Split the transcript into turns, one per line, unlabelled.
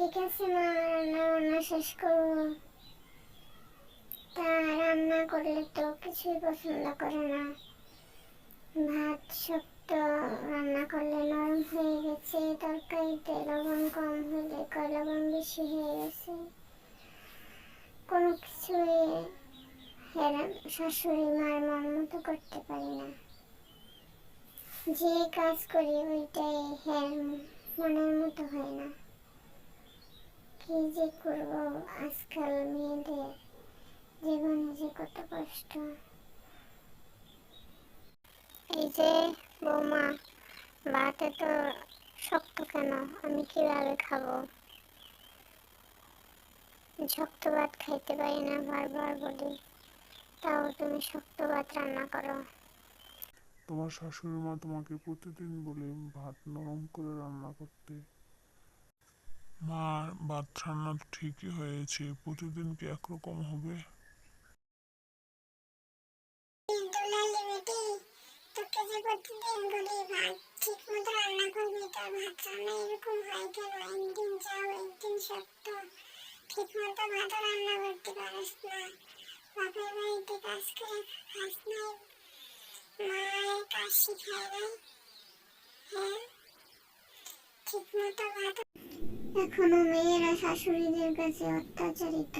ঠিক আছে মা, রান্না বান্না শেষ করবো। তা রান্না করলে তো কিছুই পছন্দ করে না। ভাত শক্ত, রান্না করলে নরম হয়ে গেছে, তরকারিতে লবণ কম হলে কয় লবণ বেশি হয়ে গেছে। কোনো কিছুই শাশুড়ি মার মন মতো করতে পারি না। যে কাজ করি ওইটাই মনের মতো হয় না। কি যে করবো, আজকাল মেয়েদের জীবনে যে কত কষ্ট। এই যে বৌমা, ভাত এত শক্ত কেন? আমি কিভাবে খাবো? শক্ত ভাত খাইতে পারি না, বারবার বলি, তাও তুমি শক্ত ভাত রান্না করো।
তোমার শাশুড়ি মা তোমাকে প্রতিদিন বলে ভাত নরম করে রান্না করতে। মা, ভাত রান্না তো ঠিকই হয়েছে, প্রতিদিন কি একরকম হবে?
দুলালি বেটি, তোকে যে প্রতিদিন বলি ভাত ঠিক মতো রান্না করবি, তোর ভাত রান্না এরকম হয় কেন? একদিন যাও একদিন শক্ত, ঠিক মতো ভাত রান্না করতে পারিস না। বাপের বাড়িতে কাজ করে খাস নাই, মায়ের কাজ শিখায় নাই। হ্যাঁ, ঠিক মতো ভাত। এখনো মেয়েরা শাশুড়িদের কাছে অত্যাচারিত।